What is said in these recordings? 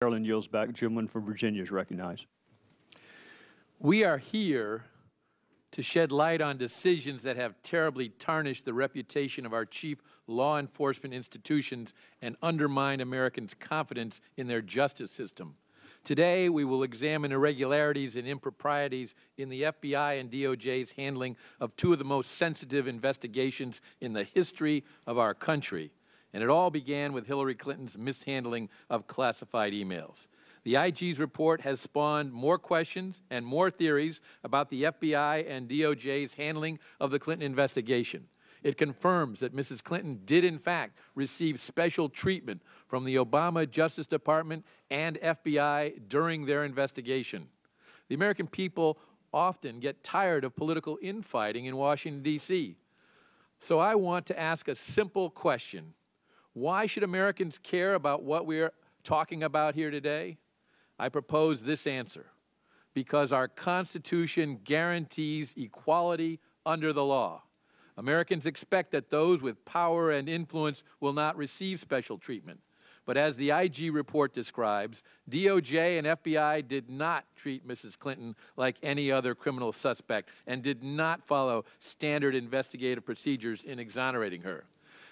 Maryland yields back. Gentleman from Virginia is recognized. We are here to shed light on decisions that have terribly tarnished the reputation of our chief law enforcement institutions and undermined Americans' confidence in their justice system. Today, we will examine irregularities and improprieties in the FBI and DOJ's handling of two of the most sensitive investigations in the history of our country. And it all began with Hillary Clinton's mishandling of classified emails. The IG's report has spawned more questions and more theories about the FBI and DOJ's handling of the Clinton investigation. It confirms that Mrs. Clinton did, in fact, receive special treatment from the Obama Justice Department and FBI during their investigation. The American people often get tired of political infighting in Washington, D.C. So I want to ask a simple question. Why should Americans care about what we're talking about here today? I propose this answer: because our Constitution guarantees equality under the law. Americans expect that those with power and influence will not receive special treatment. But as the IG report describes, DOJ and FBI did not treat Mrs. Clinton like any other criminal suspect and did not follow standard investigative procedures in exonerating her.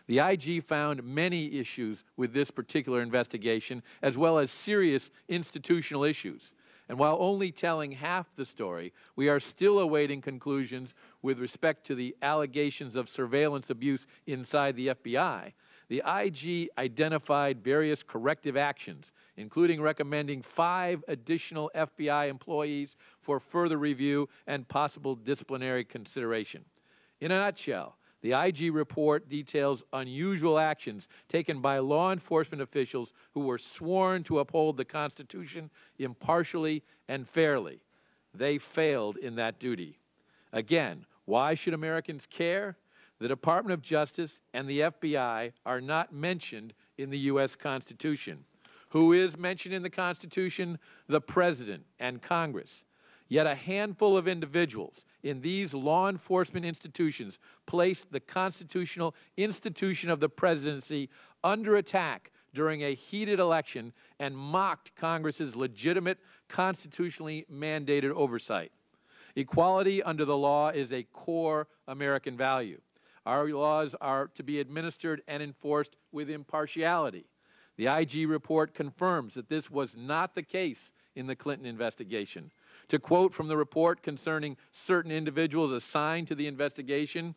The IG found many issues with this particular investigation, as well as serious institutional issues. And while only telling half the story, we are still awaiting conclusions with respect to the allegations of surveillance abuse inside the FBI. The IG identified various corrective actions, including recommending 5 additional FBI employees for further review and possible disciplinary consideration. In a nutshell, the IG report details unusual actions taken by law enforcement officials who were sworn to uphold the Constitution impartially and fairly. They failed in that duty. Again, why should Americans care? The Department of Justice and the FBI are not mentioned in the U.S. Constitution. Who is mentioned in the Constitution? The President and Congress. Yet a handful of individuals in these law enforcement institutions placed the constitutional institution of the presidency under attack during a heated election and mocked Congress's legitimate, constitutionally mandated oversight. Equality under the law is a core American value. Our laws are to be administered and enforced with impartiality. The IG report confirms that this was not the case in the Clinton investigation. To quote from the report concerning certain individuals assigned to the investigation,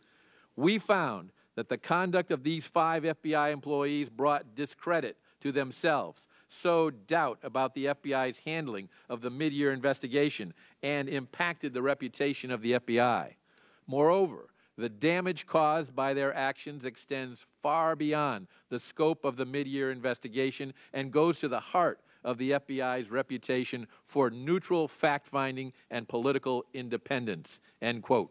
we found that the conduct of these 5 FBI employees brought discredit to themselves, sowed doubt about the FBI's handling of the mid-year investigation, and impacted the reputation of the FBI. Moreover, the damage caused by their actions extends far beyond the scope of the mid-year investigation and goes to the heart of the FBI's reputation for neutral fact-finding and political independence, end quote.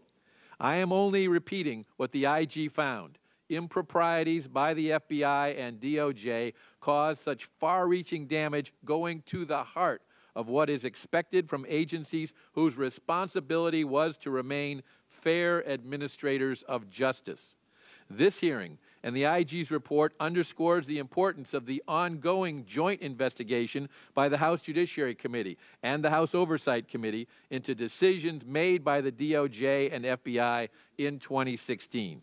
I am only repeating what the IG found. Improprieties by the FBI and DOJ caused such far-reaching damage going to the heart of what is expected from agencies whose responsibility was to remain fair administrators of justice. This hearing and the IG's report underscores the importance of the ongoing joint investigation by the House Judiciary Committee and the House Oversight Committee into decisions made by the DOJ and FBI in 2016.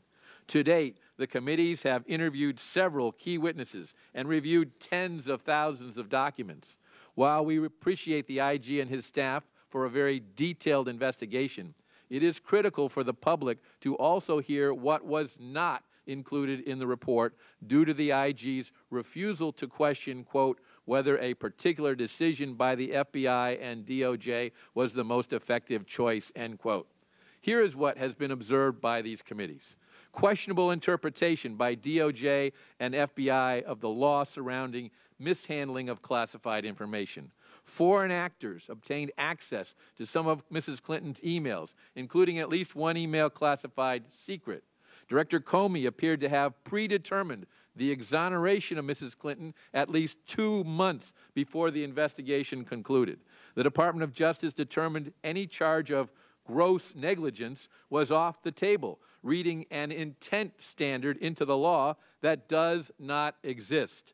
To date, the committees have interviewed several key witnesses and reviewed tens of thousands of documents. While we appreciate the IG and his staff for a very detailed investigation, it is critical for the public to also hear what was not included in the report due to the IG's refusal to question, quote, whether a particular decision by the FBI and DOJ was the most effective choice, end quote. Here is what has been observed by these committees. Questionable interpretation by DOJ and FBI of the law surrounding mishandling of classified information. Foreign actors obtained access to some of Mrs. Clinton's emails, including at least one email classified secret. Director Comey appeared to have predetermined the exoneration of Mrs. Clinton at least 2 months before the investigation concluded. The Department of Justice determined any charge of gross negligence was off the table, reading an intent standard into the law that does not exist.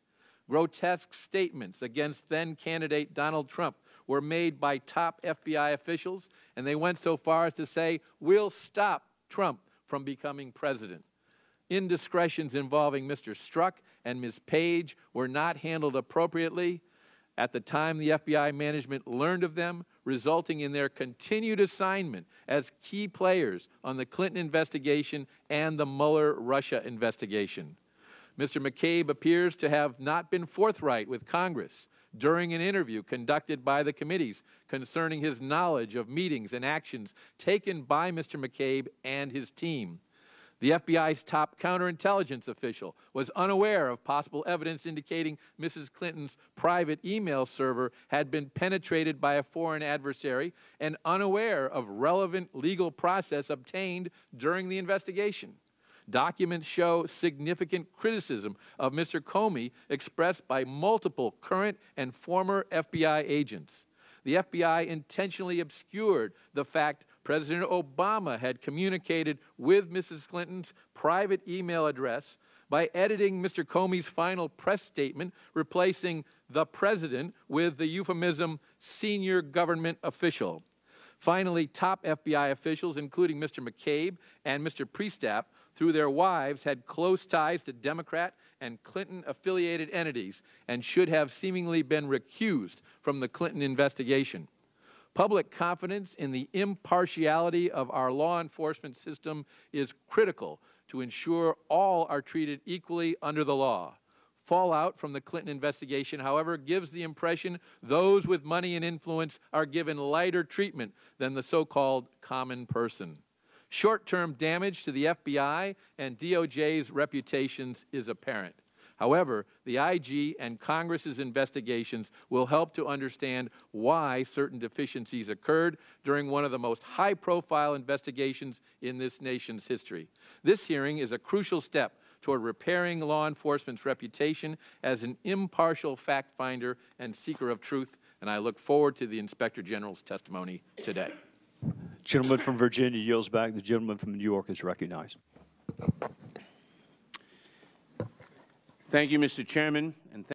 Grotesque statements against then-candidate Donald Trump were made by top FBI officials, and they went so far as to say, "We'll stop Trump from becoming president." Indiscretions involving Mr. Strzok and Ms. Page were not handled appropriately at the time the FBI management learned of them, resulting in their continued assignment as key players on the Clinton investigation and the Mueller Russia investigation. Mr. McCabe appears to have not been forthright with Congress during an interview conducted by the committees concerning his knowledge of meetings and actions taken by Mr. McCabe and his team. The FBI's top counterintelligence official was unaware of possible evidence indicating Mrs. Clinton's private email server had been penetrated by a foreign adversary and unaware of relevant legal process obtained during the investigation. Documents show significant criticism of Mr. Comey expressed by multiple current and former FBI agents. The FBI intentionally obscured the fact President Obama had communicated with Mrs. Clinton's private email address by editing Mr. Comey's final press statement, replacing "the president" with the euphemism "senior government official." Finally, top FBI officials, including Mr. McCabe and Mr. Priestap, through their wives, had close ties to Democrat and Clinton-affiliated entities and should have seemingly been recused from the Clinton investigation. Public confidence in the impartiality of our law enforcement system is critical to ensure all are treated equally under the law. Fallout from the Clinton investigation, however, gives the impression those with money and influence are given lighter treatment than the so-called common person. Short-term damage to the FBI and DOJ's reputations is apparent. However, the IG and Congress's investigations will help to understand why certain deficiencies occurred during one of the most high-profile investigations in this nation's history. This hearing is a crucial step toward repairing law enforcement's reputation as an impartial fact finder and seeker of truth, and I look forward to the Inspector General's testimony today. Gentleman from Virginia yields back. The gentleman from New York is recognized. Thank you, Mr. Chairman, and